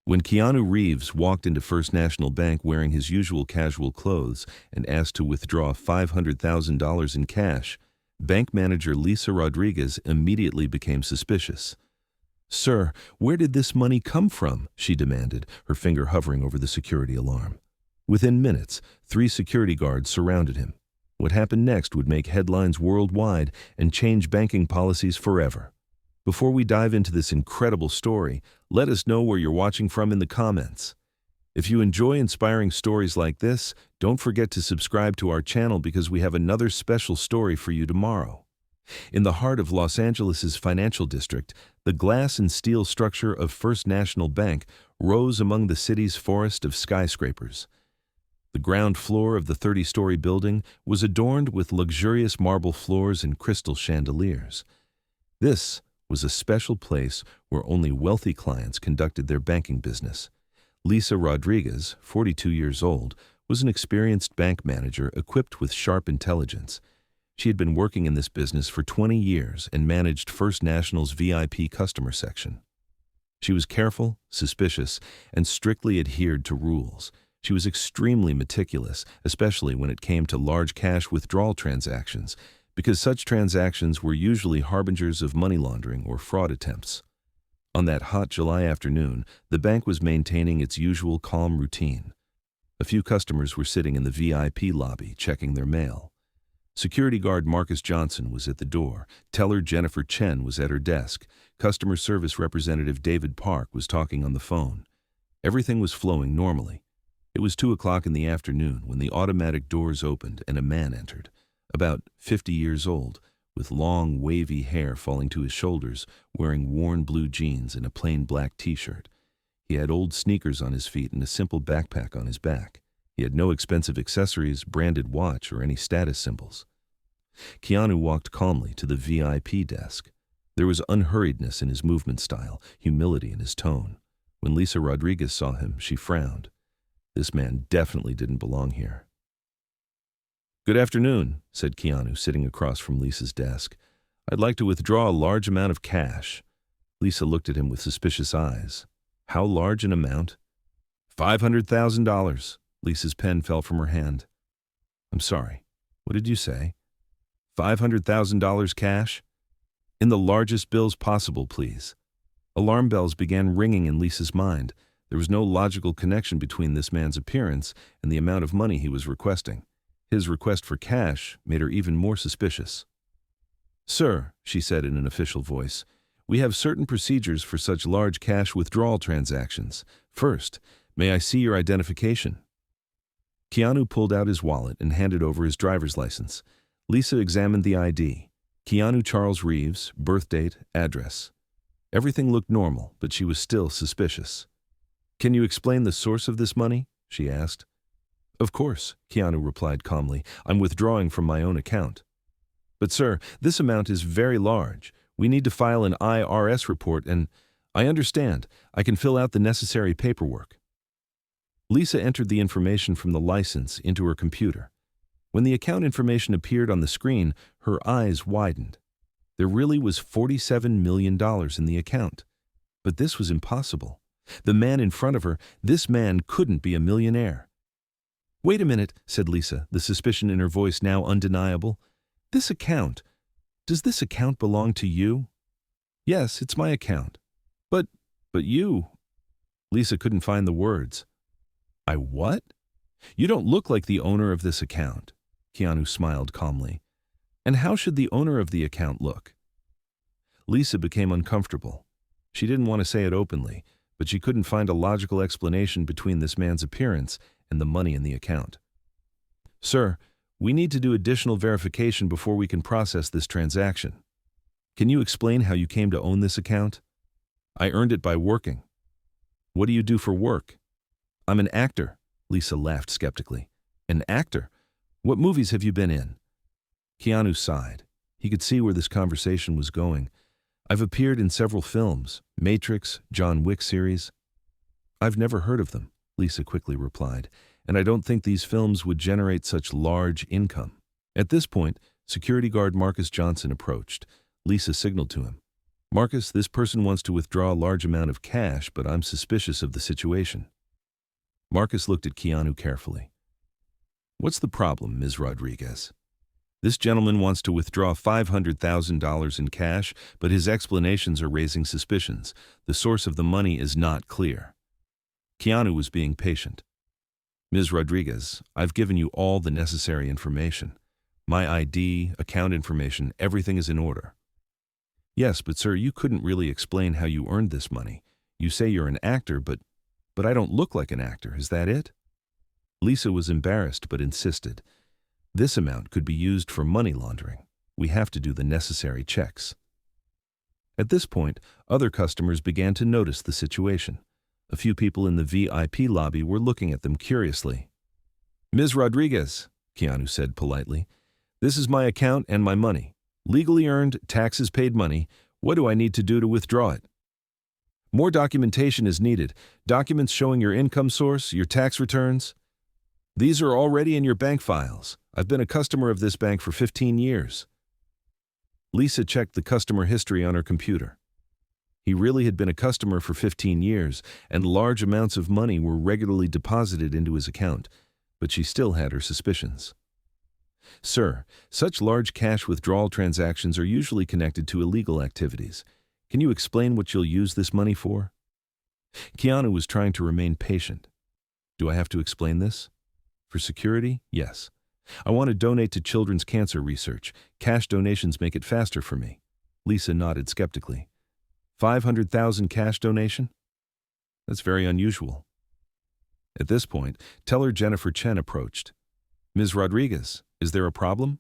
When Keanu Reeves walked into First National Bank wearing his usual casual clothes and asked to withdraw $500,000 in cash, bank manager Lisa Rodriguez immediately became suspicious. "Sir, where did this money come from?" she demanded, her finger hovering over the security alarm. Within minutes, 3 security guards surrounded him. What happened next would make headlines worldwide and change banking policies forever. Before we dive into this incredible story, let us know where you're watching from in the comments. If you enjoy inspiring stories like this, don't forget to subscribe to our channel because we have another special story for you tomorrow. In the heart of Los Angeles' financial district, the glass and steel structure of First National Bank rose among the city's forest of skyscrapers. The ground floor of the 30-story building was adorned with luxurious marble floors and crystal chandeliers. This was a special place where only wealthy clients conducted their banking business. Lisa Rodriguez, 42 years old, was an experienced bank manager equipped with sharp intelligence. She had been working in this business for 20 years and managed First National's VIP customer section. She was careful, suspicious, and strictly adhered to rules. She was extremely meticulous, especially when it came to large cash withdrawal transactions, because such transactions were usually harbingers of money laundering or fraud attempts. On that hot July afternoon, the bank was maintaining its usual calm routine. A few customers were sitting in the VIP lobby checking their mail. Security guard Marcus Johnson was at the door. Teller Jennifer Chen was at her desk. Customer service representative David Park was talking on the phone. Everything was flowing normally. It was 2 o'clock in the afternoon when the automatic doors opened and a man entered. About 50 years old, with long, wavy hair falling to his shoulders, wearing worn blue jeans and a plain black t-shirt. He had old sneakers on his feet and a simple backpack on his back. He had no expensive accessories, branded watch, or any status symbols. Keanu walked calmly to the VIP desk. There was unhurriedness in his movement style, humility in his tone. When Lisa Rodriguez saw him, she frowned. This man definitely didn't belong here. "Good afternoon," said Keanu, sitting across from Lisa's desk. "I'd like to withdraw a large amount of cash." Lisa looked at him with suspicious eyes. "How large an amount?" $500,000. Lisa's pen fell from her hand. "I'm sorry. What did you say?" $500,000 cash? "In the largest bills possible, please." Alarm bells began ringing in Lisa's mind. There was no logical connection between this man's appearance and the amount of money he was requesting. His request for cash made her even more suspicious. "Sir," she said in an official voice, "we have certain procedures for such large cash withdrawal transactions. First, may I see your identification?" Keanu pulled out his wallet and handed over his driver's license. Lisa examined the ID. Keanu Charles Reeves, birth date, address. Everything looked normal, but she was still suspicious. "Can you explain the source of this money?" she asked. "Of course," Keanu replied calmly. "I'm withdrawing from my own account." "But sir, this amount is very large. We need to file an IRS report and—" "I understand. I can fill out the necessary paperwork." Lisa entered the information from the license into her computer. When the account information appeared on the screen, her eyes widened. There really was $47 million in the account. But this was impossible. The man in front of her, this man couldn't be a millionaire. "Wait a minute," said Lisa, the suspicion in her voice now undeniable. Does this account belong to you?" "Yes, it's my account." But you—" Lisa couldn't find the words. "I what?" "You don't look like the owner of this account." Keanu smiled calmly. "And how should the owner of the account look?" Lisa became uncomfortable. She didn't want to say it openly, but she couldn't find a logical explanation between this man's appearance and the money in the account. "Sir, we need to do additional verification before we can process this transaction. Can you explain how you came to own this account?" "I earned it by working." "What do you do for work?" "I'm an actor." Lisa laughed skeptically. "An actor? What movies have you been in?" Keanu sighed. He could see where this conversation was going. "I've appeared in several films, Matrix, John Wick series." "I've never heard of them," Lisa quickly replied, "and I don't think these films would generate such large income." At this point, security guard Marcus Johnson approached. Lisa signaled to him. Marcus, this person wants to withdraw a large amount of cash, but I'm suspicious of the situation. Marcus looked at Keanu carefully. What's the problem, Ms. Rodriguez? This gentleman wants to withdraw $500,000 in cash, but his explanations are raising suspicions. The source of the money is not clear. Keanu was being patient. Ms. Rodriguez, I've given you all the necessary information. My ID, account information, everything is in order. Yes, but sir, you couldn't really explain how you earned this money. You say you're an actor, but I don't look like an actor, is that it? Lisa was embarrassed but insisted. This amount could be used for money laundering. We have to do the necessary checks. At this point, other customers began to notice the situation. A few people in the VIP lobby were looking at them curiously. Ms. Rodriguez, Keanu said politely, this is my account and my money. Legally earned, taxes paid money. What do I need to do to withdraw it? More documentation is needed. Documents showing your income source, your tax returns. These are already in your bank files. I've been a customer of this bank for 15 years. Lisa checked the customer history on her computer. He really had been a customer for 15 years, and large amounts of money were regularly deposited into his account, but she still had her suspicions. Sir, such large cash withdrawal transactions are usually connected to illegal activities. Can you explain what you'll use this money for? Keanu was trying to remain patient. Do I have to explain this? For security? Yes. I want to donate to children's cancer research. Cash donations make it faster for me. Lisa nodded skeptically. 500,000 cash donation? That's very unusual. At this point, teller Jennifer Chen approached. Ms. Rodriguez, is there a problem?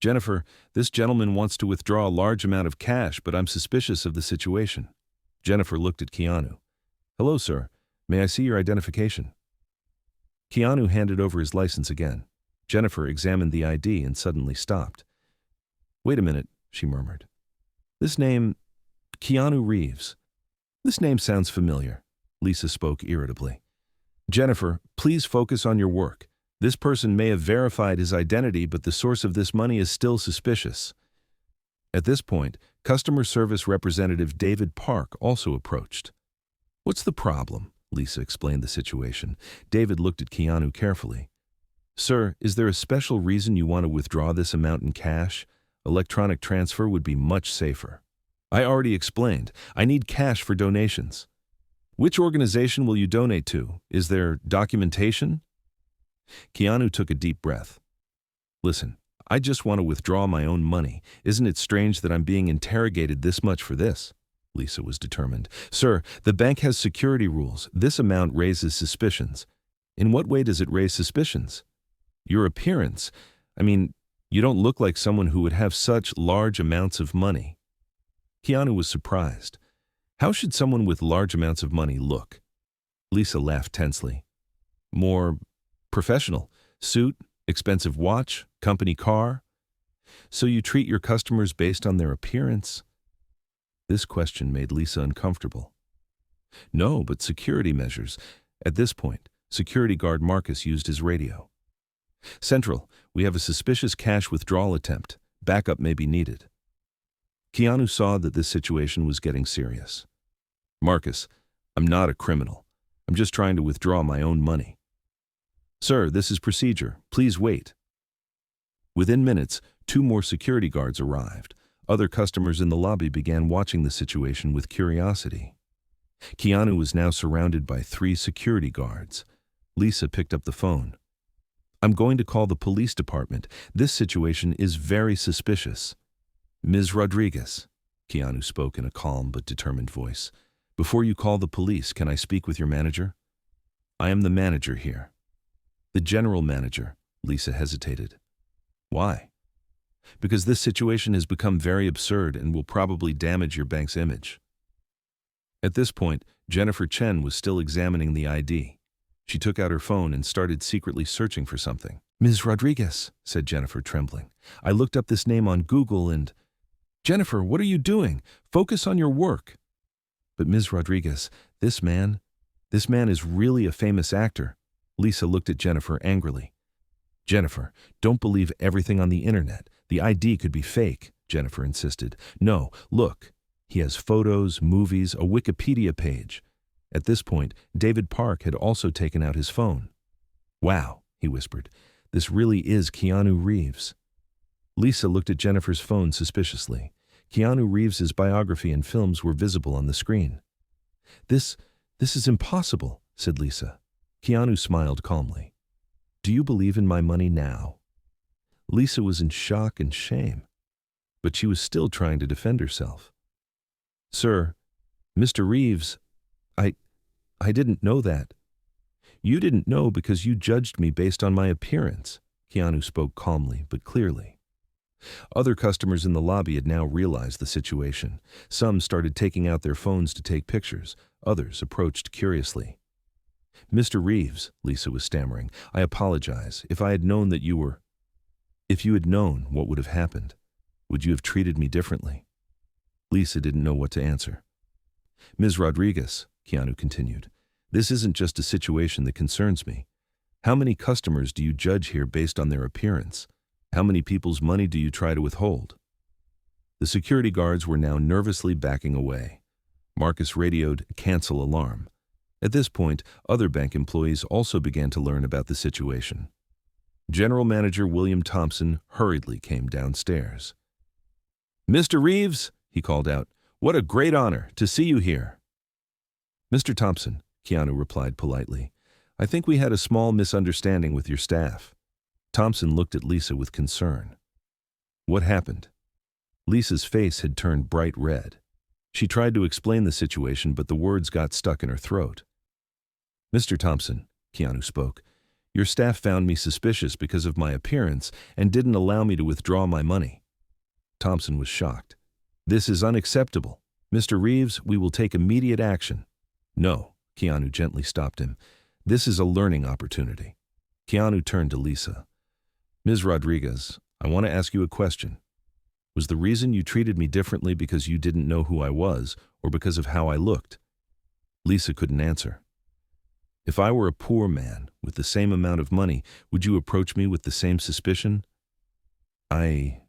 Jennifer, this gentleman wants to withdraw a large amount of cash, but I'm suspicious of the situation. Jennifer looked at Keanu. Hello, sir. May I see your identification? Keanu handed over his license again. Jennifer examined the ID and suddenly stopped. Wait a minute, she murmured. This name, Keanu Reeves. This name sounds familiar. Lisa spoke irritably. Jennifer, please focus on your work. This person may have verified his identity, but the source of this money is still suspicious. At this point, customer service representative David Park also approached. What's the problem? Lisa explained the situation. David looked at Keanu carefully. Sir, is there a special reason you want to withdraw this amount in cash? Electronic transfer would be much safer. I already explained. I need cash for donations. Which organization will you donate to? Is there documentation? Keanu took a deep breath. Listen, I just want to withdraw my own money. Isn't it strange that I'm being interrogated this much for this? Lisa was determined. Sir, the bank has security rules. This amount raises suspicions. In what way does it raise suspicions? Your appearance. You don't look like someone who would have such large amounts of money. Keanu was surprised. How should someone with large amounts of money look? Lisa laughed tensely. More professional. Suit, expensive watch, company car. So you treat your customers based on their appearance? This question made Lisa uncomfortable. No, but security measures. At this point, security guard Marcus used his radio. Central, we have a suspicious cash withdrawal attempt. Backup may be needed. Keanu saw that this situation was getting serious. Marcus, I'm not a criminal. I'm just trying to withdraw my own money. Sir, this is procedure. Please wait. Within minutes, 2 more security guards arrived. Other customers in the lobby began watching the situation with curiosity. Keanu was now surrounded by 3 security guards. Lisa picked up the phone. I'm going to call the police department. This situation is very suspicious. Ms. Rodriguez, Keanu spoke in a calm but determined voice. Before you call the police, can I speak with your manager? I am the manager here. The general manager, Lisa hesitated. Why? Because this situation has become very absurd and will probably damage your bank's image. At this point, Jennifer Chen was still examining the ID. She took out her phone and started secretly searching for something. Ms. Rodriguez, said Jennifer, trembling. I looked up this name on Google and... Jennifer, what are you doing? Focus on your work. But Ms. Rodriguez, this man is really a famous actor. Lisa looked at Jennifer angrily. Jennifer, don't believe everything on the internet. The ID could be fake, Jennifer insisted. No, look. He has photos, movies, a Wikipedia page. At this point, David Park had also taken out his phone. "Wow," he whispered, "this really is Keanu Reeves." Lisa looked at Jennifer's phone suspiciously. Keanu Reeves's biography and films were visible on the screen. This is impossible," said Lisa. Keanu smiled calmly. "Do you believe in my money now?" Lisa was in shock and shame, but she was still trying to defend herself. "Sir, Mr. Reeves, I didn't know that." "You didn't know because you judged me based on my appearance," Keanu spoke calmly but clearly. Other customers in the lobby had now realized the situation. Some started taking out their phones to take pictures. Others approached curiously. "Mr. Reeves," Lisa was stammering, "I apologize. If I had known that you were—" "If you had known, what would have happened? Would you have treated me differently?" Lisa didn't know what to answer. "Ms. Rodriguez," Keanu continued, "this isn't just a situation that concerns me. How many customers do you judge here based on their appearance? How many people's money do you try to withhold?" The security guards were now nervously backing away. Marcus radioed, "Cancel alarm." At this point, other bank employees also began to learn about the situation. General Manager William Thompson hurriedly came downstairs. "Mr. Reeves," he called out, "what a great honor to see you here." "Mr. Thompson," Keanu replied politely, "I think we had a small misunderstanding with your staff." Thompson looked at Lisa with concern. "What happened?" Lisa's face had turned bright red. She tried to explain the situation, but the words got stuck in her throat. "Mr. Thompson," Keanu spoke, "your staff found me suspicious because of my appearance and didn't allow me to withdraw my money." Thompson was shocked. "This is unacceptable. Mr. Reeves, we will take immediate action." "No," Keanu gently stopped him. "This is a learning opportunity." Keanu turned to Lisa. "Ms. Rodriguez, I want to ask you a question. Was the reason you treated me differently because you didn't know who I was or because of how I looked?" Lisa couldn't answer. "If I were a poor man with the same amount of money, would you approach me with the same suspicion?" I.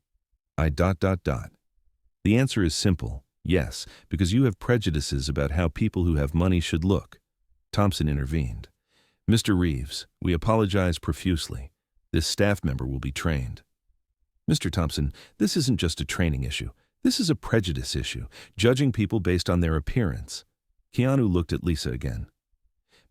The answer is simple. Yes, because you have prejudices about how people who have money should look." Thompson intervened. "Mr. Reeves, we apologize profusely. This staff member will be trained." "Mr. Thompson, this isn't just a training issue. This is a prejudice issue, judging people based on their appearance." Keanu looked at Lisa again.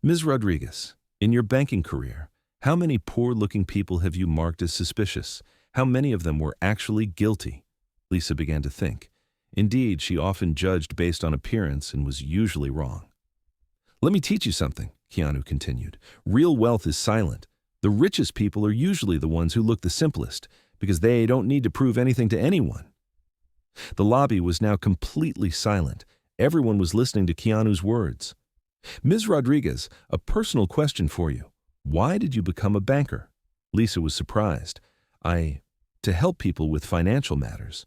"Ms. Rodriguez, in your banking career, how many poor-looking people have you marked as suspicious? How many of them were actually guilty?" Lisa began to think. Indeed, she often judged based on appearance and was usually wrong. "Let me teach you something," Keanu continued. "Real wealth is silent. The richest people are usually the ones who look the simplest, because they don't need to prove anything to anyone." The lobby was now completely silent. Everyone was listening to Keanu's words. "Ms. Rodriguez, a personal question for you. Why did you become a banker?" Lisa was surprised. To help people with financial matters."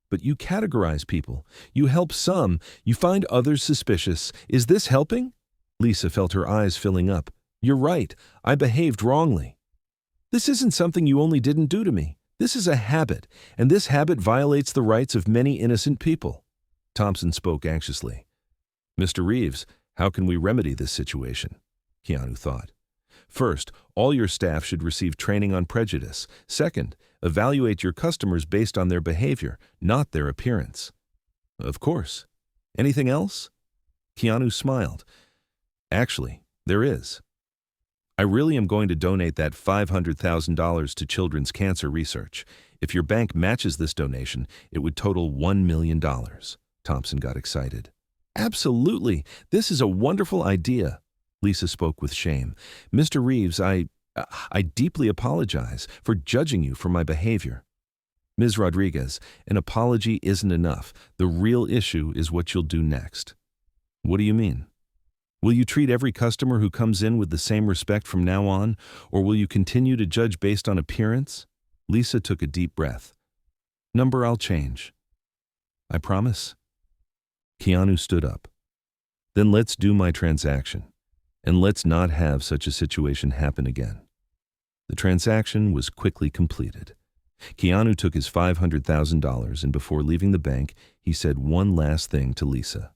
"But you categorize people. You help some. You find others suspicious. Is this helping?" Lisa felt her eyes filling up. "You're right. I behaved wrongly." "This isn't something you only didn't do to me. This is a habit, and this habit violates the rights of many innocent people." Thompson spoke anxiously. "Mr. Reeves, how can we remedy this situation?" Keanu thought. "First, all your staff should receive training on prejudice. Second, evaluate your customers based on their behavior, not their appearance." "Of course. Anything else?" Keanu smiled. "Actually, there is. I really am going to donate that $500,000 to children's cancer research. If your bank matches this donation, it would total $1 million. Thompson got excited. "Absolutely! This is a wonderful idea." Lisa spoke with shame. "Mr. Reeves, I deeply apologize for judging you for my behavior." "Ms. Rodriguez, an apology isn't enough. The real issue is what you'll do next." "What do you mean? Will you treat every customer who comes in with the same respect from now on, or will you continue to judge based on appearance?" Lisa took a deep breath. "Number, I'll change." "I promise." Keanu stood up. "Then let's do my transaction. And let's not have such a situation happen again." The transaction was quickly completed. Keanu took his $500,000 and before leaving the bank, he said one last thing to Lisa.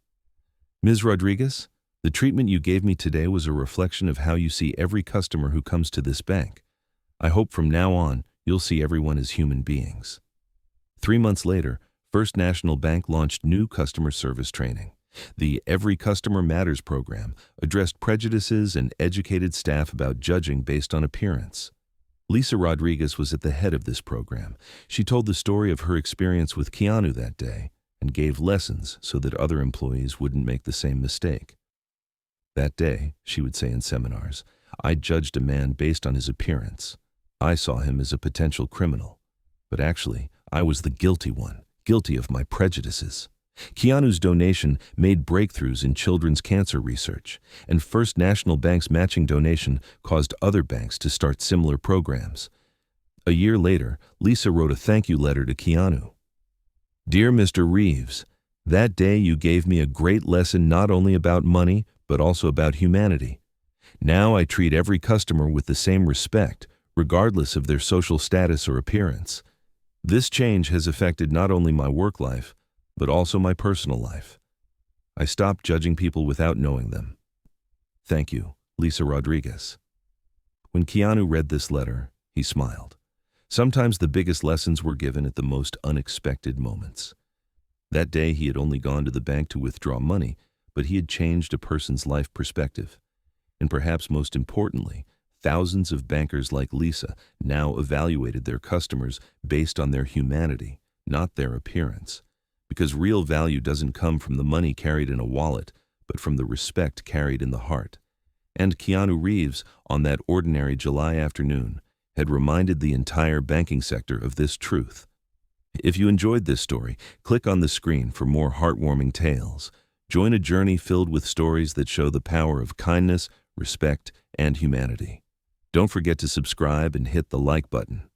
"Ms. Rodriguez, the treatment you gave me today was a reflection of how you see every customer who comes to this bank. I hope from now on, you'll see everyone as human beings." 3 months later, First National Bank launched new customer service training. The Every Customer Matters program addressed prejudices and educated staff about judging based on appearance. Lisa Rodriguez was at the head of this program. She told the story of her experience with Keanu that day and gave lessons so that other employees wouldn't make the same mistake. "That day," she would say in seminars, "I judged a man based on his appearance. I saw him as a potential criminal. But actually, I was the guilty one, guilty of my prejudices." Keanu's donation made breakthroughs in children's cancer research, and First National Bank's matching donation caused other banks to start similar programs. A year later, Lisa wrote a thank you letter to Keanu. "Dear Mr. Reeves, that day you gave me a great lesson not only about money, but also about humanity. Now I treat every customer with the same respect, regardless of their social status or appearance. This change has affected not only my work life, but also my personal life. I stopped judging people without knowing them. Thank you, Lisa Rodriguez." When Keanu read this letter, he smiled. Sometimes the biggest lessons were given at the most unexpected moments. That day he had only gone to the bank to withdraw money, but he had changed a person's life perspective. And perhaps most importantly, thousands of bankers like Lisa now evaluated their customers based on their humanity, not their appearance. Because real value doesn't come from the money carried in a wallet, but from the respect carried in the heart. And Keanu Reeves, on that ordinary July afternoon, had reminded the entire banking sector of this truth. If you enjoyed this story, click on the screen for more heartwarming tales. Join a journey filled with stories that show the power of kindness, respect, and humanity. Don't forget to subscribe and hit the like button.